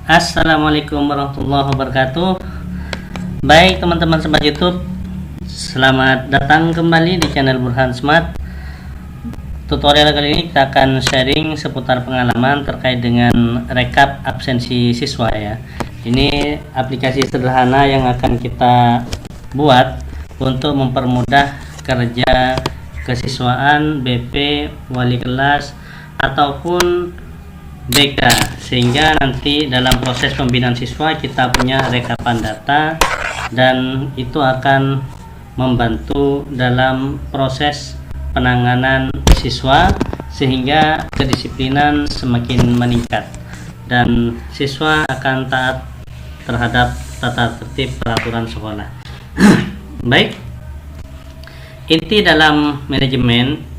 Assalamualaikum warahmatullahi wabarakatuh. Baik teman-teman sobat YouTube, selamat datang kembali di channel Burhan Smart. Tutorial kali ini kita akan sharing seputar pengalaman terkait dengan rekap absensi siswa ya. Ini aplikasi sederhana yang akan kita buat untuk mempermudah kerja kesiswaan, BP, wali kelas ataupun BK, sehingga nanti dalam proses pembinaan siswa kita punya rekapan data dan itu akan membantu dalam proses penanganan siswa sehingga kedisiplinan semakin meningkat dan siswa akan taat terhadap tata tertib peraturan sekolah. Baik, inti dalam manajemen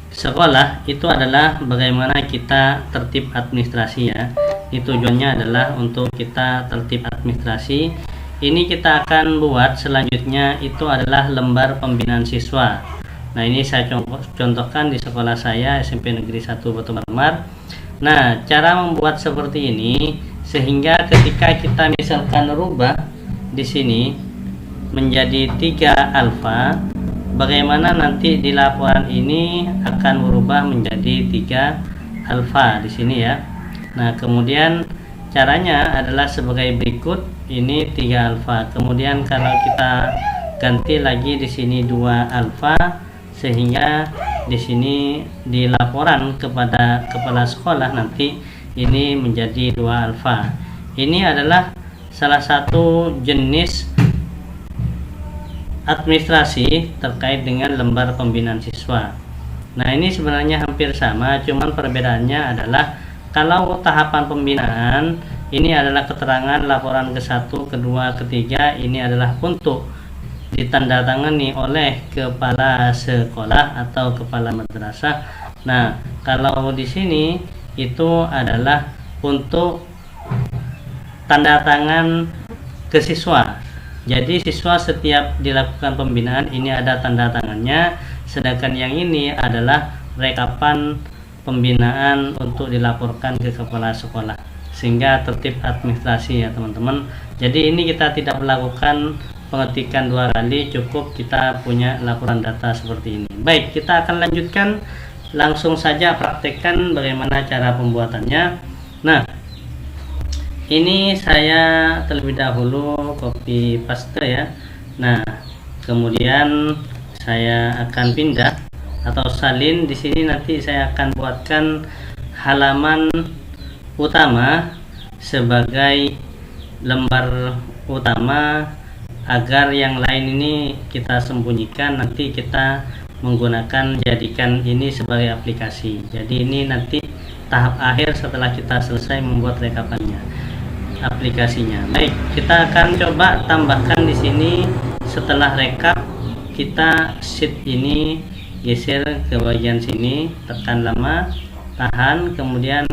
sekolah itu adalah bagaimana kita tertib administrasi ya. Ini tujuannya adalah untuk kita tertib administrasi. Ini kita akan buat selanjutnya itu adalah lembar pembinaan siswa. Nah, ini saya contohkan di sekolah saya SMP Negeri 1 Batu Marmar. Nah, cara membuat seperti ini sehingga ketika kita misalkan rubah di sini menjadi 3 alfa, bagaimana nanti di laporan ini akan berubah menjadi 3 alfa di sini ya. Nah, kemudian caranya adalah sebagai berikut. Ini 3 alfa. Kemudian kalau kita ganti lagi di sini 2 alfa sehingga di sini di laporan kepada kepala sekolah nanti ini menjadi 2 alfa. Ini adalah salah satu jenis administrasi terkait dengan lembar pembinaan siswa. Nah, ini sebenarnya hampir sama, cuman perbedaannya adalah kalau tahapan pembinaan ini adalah keterangan laporan ke-1, kedua, ketiga, ini adalah untuk ditandatangani oleh kepala sekolah atau kepala madrasah. Nah, kalau di sini itu adalah untuk tanda tangan ke siswa. Jadi siswa setiap dilakukan pembinaan ini ada tanda tangannya, sedangkan yang ini adalah rekapan pembinaan untuk dilaporkan ke kepala sekolah sehingga tertib administrasi ya teman-teman. Jadi ini kita tidak melakukan pengetikan 2 kali, cukup kita punya laporan data seperti ini. Baik, kita akan lanjutkan langsung saja praktekkan bagaimana cara pembuatannya. Nah, ini saya terlebih dahulu copy paste ya. Nah, kemudian saya akan pindah atau salin di sini. Nanti saya akan buatkan halaman utama sebagai lembar utama agar yang lain ini kita sembunyikan. Nanti kita menggunakan jadikan ini sebagai aplikasi. Jadi ini nanti tahap akhir setelah kita selesai membuat rekapannya, aplikasinya. Baik, kita akan coba tambahkan di sini. Setelah rekap, kita sheet ini geser ke bagian sini, tekan lama, tahan, kemudian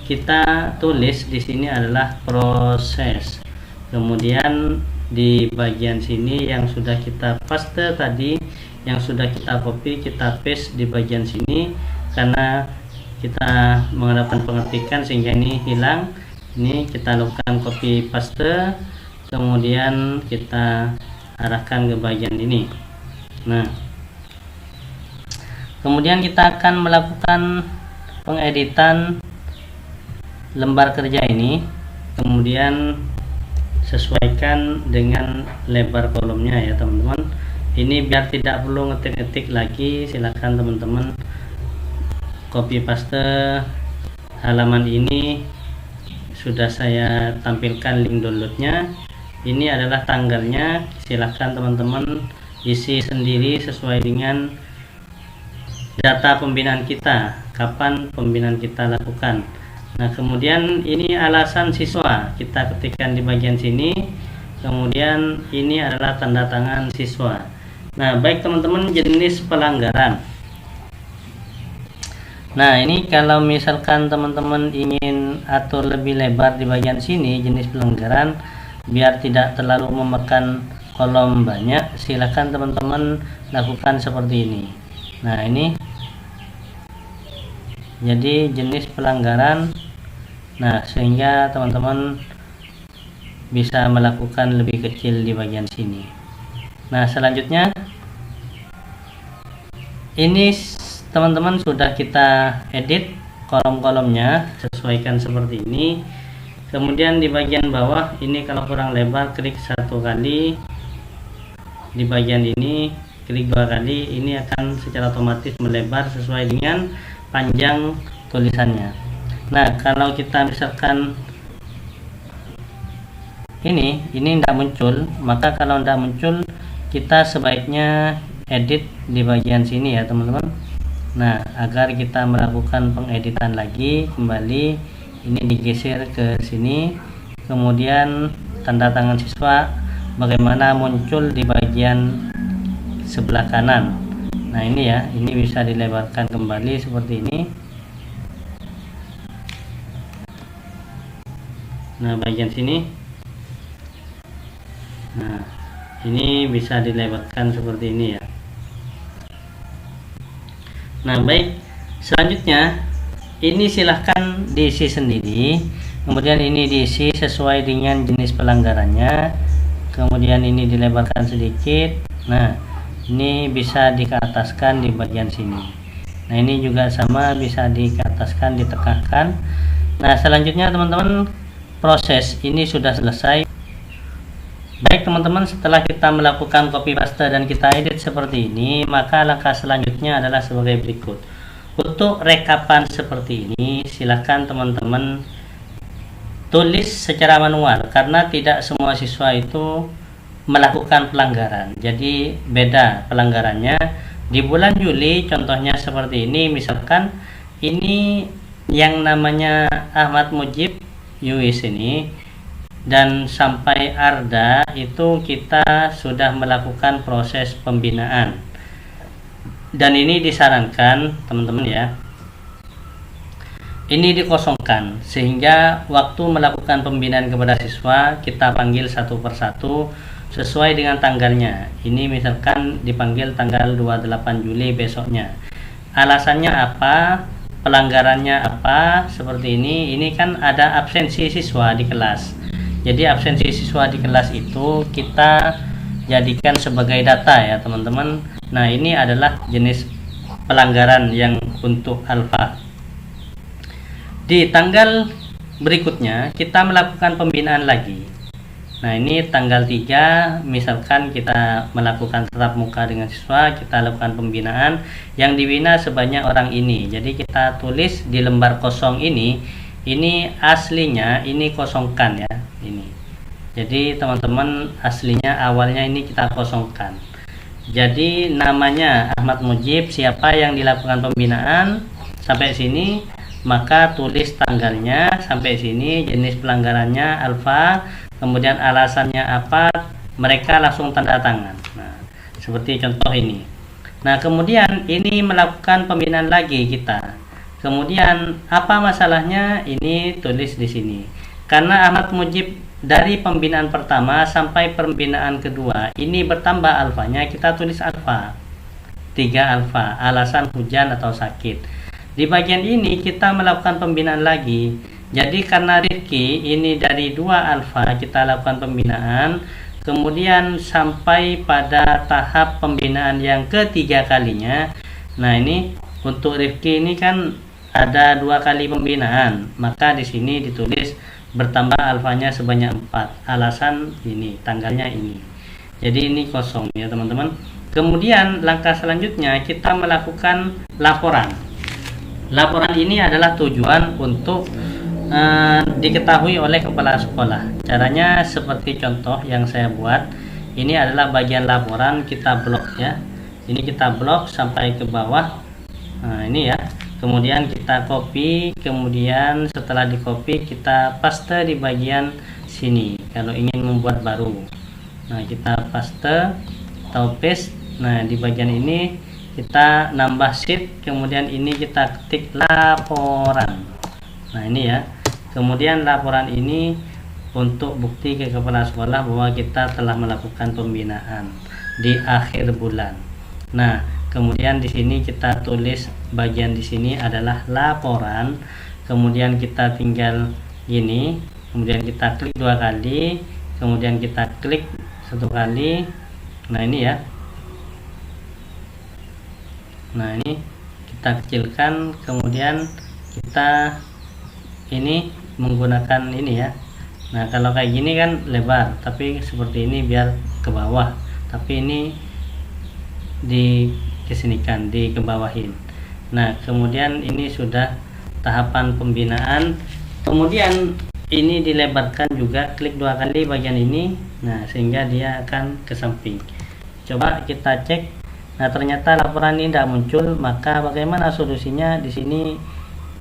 kita tulis di sini adalah proses. Kemudian di bagian sini yang sudah kita paste tadi, yang sudah kita copy, kita paste di bagian sini karena kita menggunakan pengetikan sehingga ini hilang. Ini kita lakukan copy paste, kemudian kita arahkan ke bagian ini. Nah, kemudian kita akan melakukan pengeditan lembar kerja ini, kemudian sesuaikan dengan lebar kolomnya ya teman-teman. Ini biar tidak perlu ngetik-ngetik lagi, silakan teman-teman copy paste halaman ini. Sudah saya tampilkan link downloadnya. Ini adalah tanggalnya, silahkan teman-teman isi sendiri sesuai dengan data pembinaan kita, kapan pembinaan kita lakukan. Nah, kemudian ini alasan siswa, kita ketikkan di bagian sini. Kemudian ini adalah tanda tangan siswa. Nah, baik teman-teman, jenis pelanggaran. Nah, ini kalau misalkan teman-teman ingin atur lebih lebar di bagian sini jenis pelanggaran biar tidak terlalu memakan kolom banyak, silakan teman-teman lakukan seperti ini. Nah, ini jadi jenis pelanggaran Nah, sehingga teman-teman bisa melakukan lebih kecil di bagian sini. Nah, selanjutnya ini teman-teman sudah kita edit kolom-kolomnya, sesuaikan seperti ini. Kemudian di bagian bawah ini kalau kurang lebar klik satu kali, di bagian ini klik dua kali, ini akan secara otomatis melebar sesuai dengan panjang tulisannya. Nah, kalau kita misalkan ini tidak muncul, maka kalau tidak muncul kita sebaiknya edit di bagian sini ya teman-teman. Nah, agar kita melakukan pengeditan lagi kembali, ini digeser ke sini, kemudian tanda tangan siswa bagaimana muncul di bagian sebelah kanan. Nah, ini ya, ini bisa dilebarkan kembali seperti ini. Nah, bagian sini, nah ini bisa dilebarkan seperti ini ya. Nah, baik, selanjutnya ini silahkan diisi sendiri, kemudian ini diisi sesuai dengan jenis pelanggarannya, kemudian ini dilebarkan sedikit. Nah, ini bisa dikeataskan di bagian sini. Nah, ini juga sama, bisa dikeataskan, ditekankan. Nah, selanjutnya teman-teman, proses ini sudah selesai. Baik teman-teman, setelah kita melakukan copy paste dan kita edit seperti ini, maka langkah selanjutnya adalah sebagai berikut. Untuk rekapan seperti ini, silahkan teman-teman tulis secara manual, karena tidak semua siswa itu melakukan pelanggaran. Jadi beda pelanggarannya. Di bulan Juli contohnya seperti ini, misalkan ini yang namanya Ahmad Mujib Yuis ini, dan sampai Arda itu kita sudah melakukan proses pembinaan, dan ini disarankan teman-teman ya, ini dikosongkan sehingga waktu melakukan pembinaan kepada siswa kita panggil satu persatu sesuai dengan tanggalnya. Ini misalkan dipanggil tanggal 28 Juli besoknya. Alasannya apa? Pelanggarannya apa? Seperti ini kan ada absensi siswa di kelas. Jadi absensi siswa di kelas itu kita jadikan sebagai data ya teman-teman. Nah, ini adalah jenis pelanggaran yang untuk alfa. Di tanggal berikutnya kita melakukan pembinaan lagi. Nah, ini tanggal 3 misalkan kita melakukan tatap muka dengan siswa, kita lakukan pembinaan, yang dibina sebanyak orang ini. Jadi kita tulis di lembar kosong ini aslinya ini kosongkan ya, ini. Jadi teman-teman, aslinya awalnya ini kita kosongkan. Jadi namanya Ahmad Mujib, siapa yang dilakukan pembinaan sampai sini, maka tulis tanggalnya sampai sini, jenis pelanggarannya alfa, kemudian alasannya apa, mereka langsung tanda tangan. Nah, seperti contoh ini. Nah, kemudian ini melakukan pembinaan lagi kita. Kemudian apa masalahnya? Ini tulis di sini. Karena Ahmad Mujib dari pembinaan pertama sampai pembinaan kedua ini bertambah alfanya, kita tulis alfa. 3 alfa, alasan hujan atau sakit. Di bagian ini kita melakukan pembinaan lagi. Jadi karena Rifki ini dari 2 alfa kita lakukan pembinaan, kemudian sampai pada tahap pembinaan yang ketiga kalinya. Nah, ini untuk Rifki ini kan ada 2 kali pembinaan, maka di sini ditulis bertambah alfanya sebanyak 4. Alasan ini, tanggalnya ini. Jadi ini kosong ya teman-teman. Kemudian langkah selanjutnya kita melakukan laporan. Laporan ini adalah tujuan untuk diketahui oleh kepala sekolah. Caranya seperti contoh yang saya buat. Ini adalah bagian laporan, kita blok ya. Ini kita blok sampai ke bawah. Nah, ini ya. Kemudian kita copy, kemudian setelah di copy kita paste di bagian sini kalau ingin membuat baru. Nah, kita paste atau paste. Nah, di bagian ini kita nambah sheet, kemudian ini kita ketik laporan. Nah, ini ya. Kemudian laporan ini untuk bukti ke kepala sekolah bahwa kita telah melakukan pembinaan di akhir bulan. Nah, kemudian di sini kita tulis bagian di sini adalah laporan. Kemudian kita tinggal gini, kemudian kita klik 2 kali, kemudian kita klik 1 kali. Nah ini ya, nah ini kita kecilkan, kemudian kita ini menggunakan ini ya. Nah kalau kayak gini kan lebar, tapi seperti ini biar ke bawah, tapi ini dikesinikan, dikebawahin. Nah kemudian ini sudah tahapan pembinaan. Kemudian ini dilebarkan juga, klik 2 kali bagian ini, nah sehingga dia akan ke samping. Coba kita cek. Nah ternyata laporan ini tidak muncul, maka bagaimana solusinya? Di sini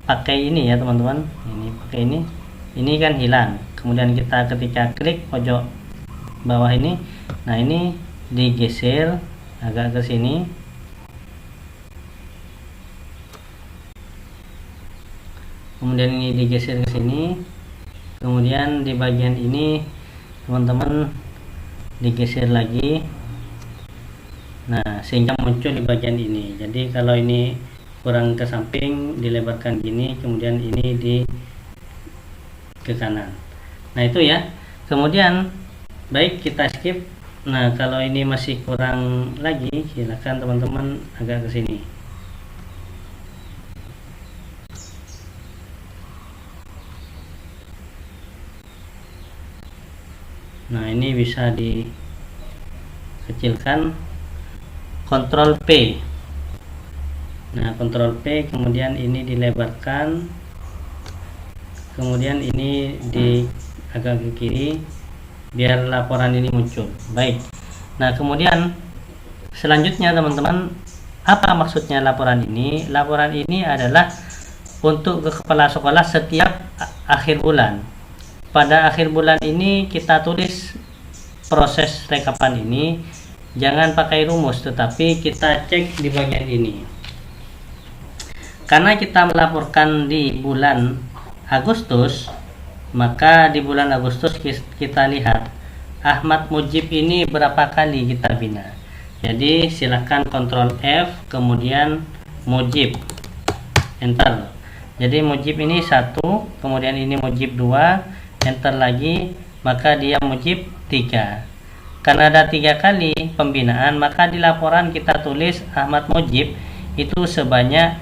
pakai ini ya teman-teman, ini pakai ini kan hilang. Kemudian kita ketika klik pojok bawah ini, nah ini digeser agak ke sini, kemudian ini digeser ke sini, kemudian di bagian ini teman-teman digeser lagi, nah sehingga muncul di bagian ini. Jadi kalau ini kurang ke samping, dilebarkan gini, kemudian ini di ke kanan. Nah itu ya. Kemudian baik, kita skip. Nah kalau ini masih kurang lagi, silakan teman-teman agak ke sini. Nah ini bisa dikecilkan, Ctrl P. Nah Ctrl P, kemudian ini dilebarkan, kemudian ini di agak ke kiri biar laporan ini muncul. Baik. Nah kemudian selanjutnya teman-teman, apa maksudnya laporan ini? Laporan ini adalah untuk ke kepala sekolah setiap akhir bulan. Pada akhir bulan ini kita tulis proses rekapan ini, jangan pakai rumus, tetapi kita cek di bagian ini. Karena kita melaporkan di bulan Agustus, maka di bulan Agustus kita lihat Ahmad Mujib ini berapa kali kita bina. Jadi silahkan Ctrl F, kemudian Mujib, enter. Jadi Mujib ini 1, kemudian ini Mujib 2, enter lagi, maka dia Mujib 3. Karena ada 3 kali pembinaan, maka di laporan kita tulis Ahmad Mujib itu sebanyak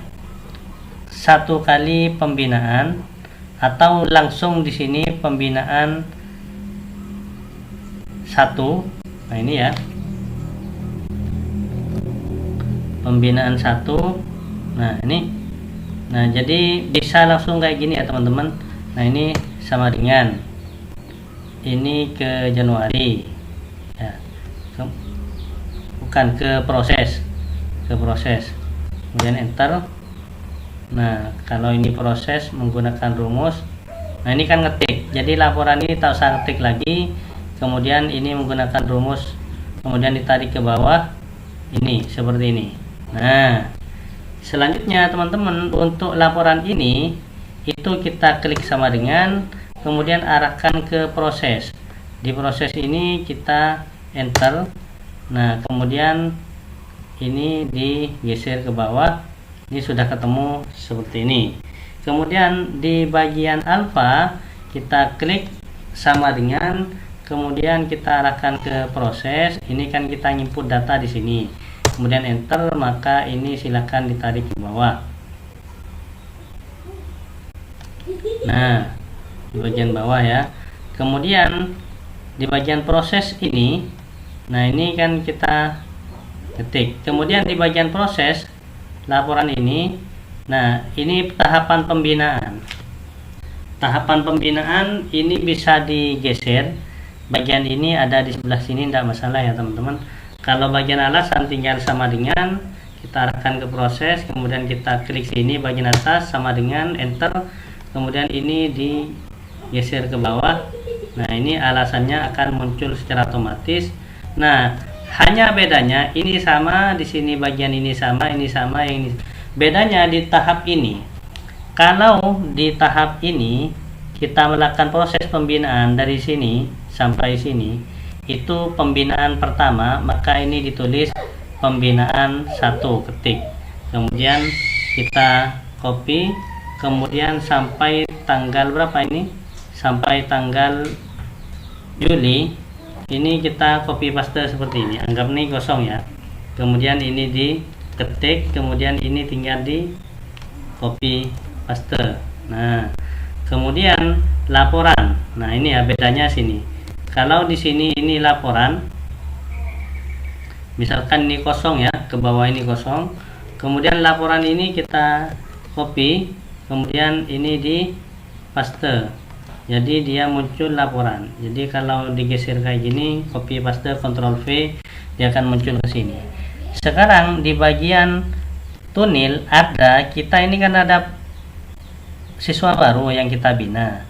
1 kali pembinaan, atau langsung di sini pembinaan 1. Nah ini ya, pembinaan 1. Nah ini, nah jadi bisa langsung kayak gini ya teman-teman. Nah ini sama dengan ini ke Januari ya, bukan ke proses, kemudian enter. Nah kalau ini proses menggunakan rumus, nah ini kan ngetik, jadi laporan ini tak usah ngetik lagi, kemudian ini menggunakan rumus, kemudian ditarik ke bawah, ini seperti ini. Nah selanjutnya teman-teman, untuk laporan ini itu kita klik sama dengan, kemudian arahkan ke proses. Di proses ini kita enter. Nah kemudian ini digeser ke bawah, ini sudah ketemu seperti ini. Kemudian di bagian alfa kita klik sama dengan, kemudian kita arahkan ke proses. Ini kan kita input data di sini, kemudian enter, maka ini silakan ditarik ke bawah. Nah di bagian bawah ya. Kemudian di bagian proses ini, nah ini kan kita ketik, kemudian di bagian proses laporan ini, nah ini tahapan pembinaan. Tahapan pembinaan ini bisa digeser, bagian ini ada di sebelah sini, tidak masalah ya teman-teman. Kalau bagian alasan tinggal sama dengan, kita arahkan ke proses, kemudian kita klik sini bagian atas sama dengan, enter, kemudian ini digeser ke bawah. Nah ini alasannya akan muncul secara otomatis. Nah hanya bedanya ini sama, di sini bagian ini sama, ini sama, yang ini bedanya di tahap ini. Kalau di tahap ini kita melakukan proses pembinaan dari sini sampai sini, itu pembinaan pertama, maka ini ditulis pembinaan 1, ketik, kemudian kita copy, kemudian sampai tanggal berapa ini, sampai tanggal Juli, ini kita copy paste seperti ini. Anggap ini kosong ya, kemudian ini diketik, kemudian ini tinggal di copy paste. Nah, kemudian laporan. Nah, ini ya bedanya sini. Kalau di sini ini laporan, misalkan ini kosong ya, ke bawah ini kosong, kemudian laporan ini kita copy, kemudian ini di paste, jadi dia muncul laporan. Jadi kalau digeser kayak gini, copy paste Ctrl V, dia akan muncul ke sini. Sekarang di bagian tunil ada, kita ini kan ada siswa baru yang kita bina.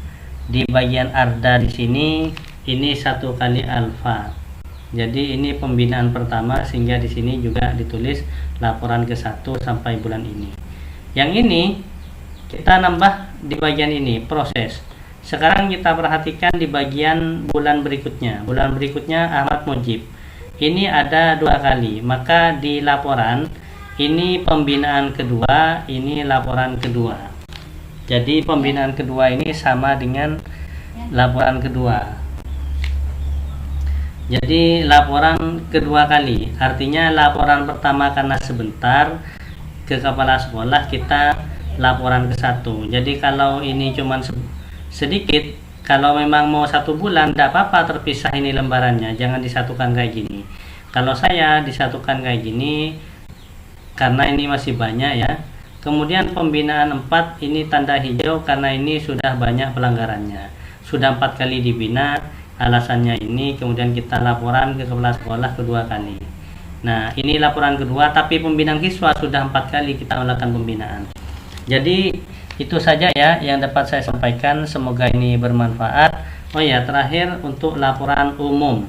Di bagian arda di sini, ini 1 kali alfa. Jadi ini pembinaan pertama, sehingga di sini juga ditulis laporan ke-1 sampai bulan ini. Yang ini kita nambah di bagian ini proses. Sekarang kita perhatikan di bagian bulan berikutnya. Bulan berikutnya Ahmad Mujib. Ini ada 2 kali. Maka di laporan ini pembinaan kedua, ini laporan kedua. Jadi pembinaan kedua ini sama dengan laporan kedua. Jadi laporan kedua kali, artinya laporan pertama karena sebentar ke kepala sekolah, kita laporan ke-1. Jadi kalau ini cuman sedikit, kalau memang mau 1 bulan tidak apa-apa terpisah ini lembarannya, jangan disatukan kayak gini. Kalau saya disatukan kayak gini karena ini masih banyak ya. Kemudian pembinaan 4 ini tanda hijau karena ini sudah banyak pelanggarannya, sudah 4 kali dibina, alasannya ini. Kemudian kita laporan ke kepala sekolah kedua kali. Nah, ini laporan kedua, tapi pembinaan siswa sudah 4 kali kita melakukan pembinaan. Jadi itu saja ya yang dapat saya sampaikan, semoga ini bermanfaat. Oh ya, terakhir untuk laporan umum.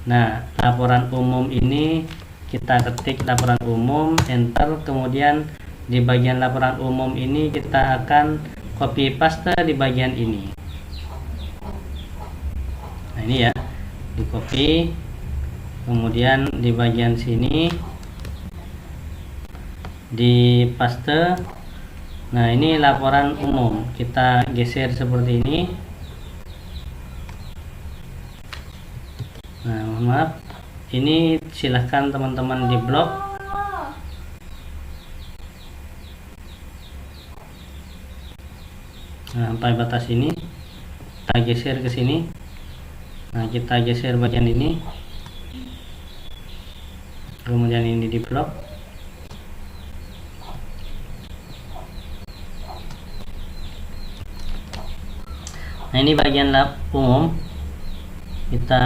Nah, laporan umum ini kita ketik laporan umum, enter, kemudian di bagian laporan umum ini kita akan copy paste di bagian ini. Nah, ini ya, di copy, kemudian di bagian sini di paste. Nah, ini laporan umum, kita geser seperti ini. Nah, mohon maaf, ini silahkan teman-teman di blok. Nah, sampai batas ini kita geser ke sini. Nah, kita geser bagian ini, kemudian ini di blok. Nah, ini bagian umum, kita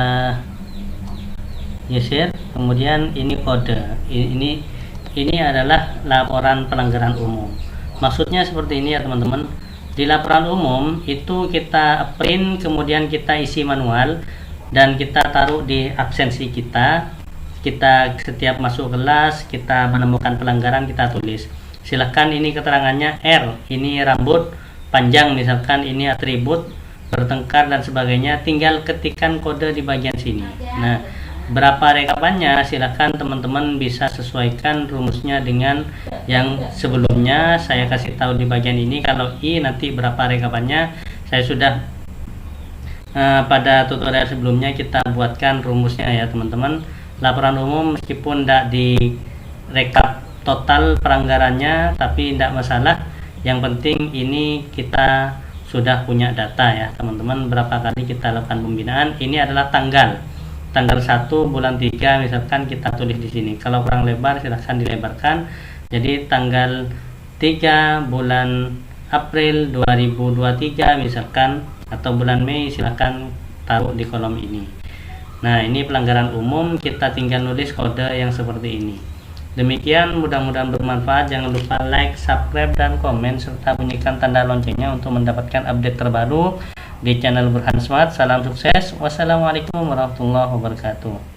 geser, kemudian ini kode. Ini adalah laporan pelanggaran umum. Maksudnya seperti ini ya teman-teman. Di laporan umum itu kita print, kemudian kita isi manual, dan kita taruh di absensi kita. Kita setiap masuk kelas, kita menemukan pelanggaran, kita tulis. Silahkan ini keterangannya R, ini rambut panjang, misalkan ini atribut bertengkar dan sebagainya, tinggal ketikkan kode di bagian sini. Nah, berapa rekapannya silahkan teman-teman bisa sesuaikan rumusnya dengan yang sebelumnya saya kasih tahu di bagian ini. Kalau I nanti berapa rekapannya saya sudah pada tutorial sebelumnya kita buatkan rumusnya ya teman-teman. Laporan umum meskipun tidak direkap total pelanggarannya, tapi tidak masalah, yang penting ini kita sudah punya data ya teman-teman, berapa kali kita lakukan pembinaan. Ini adalah tanggal 1 bulan 3 misalkan kita tulis di sini. Kalau kurang lebar silahkan dilebarkan. Jadi tanggal 3 bulan April 2023 misalkan, atau bulan Mei, silahkan taruh di kolom ini. Nah, ini pelanggaran umum, kita tinggal nulis kode yang seperti ini. Demikian, mudah-mudahan bermanfaat. Jangan lupa like, subscribe, dan komen, serta bunyikan tanda loncengnya untuk mendapatkan update terbaru di channel Burhan Smart. Salam sukses. Wassalamualaikum warahmatullahi wabarakatuh.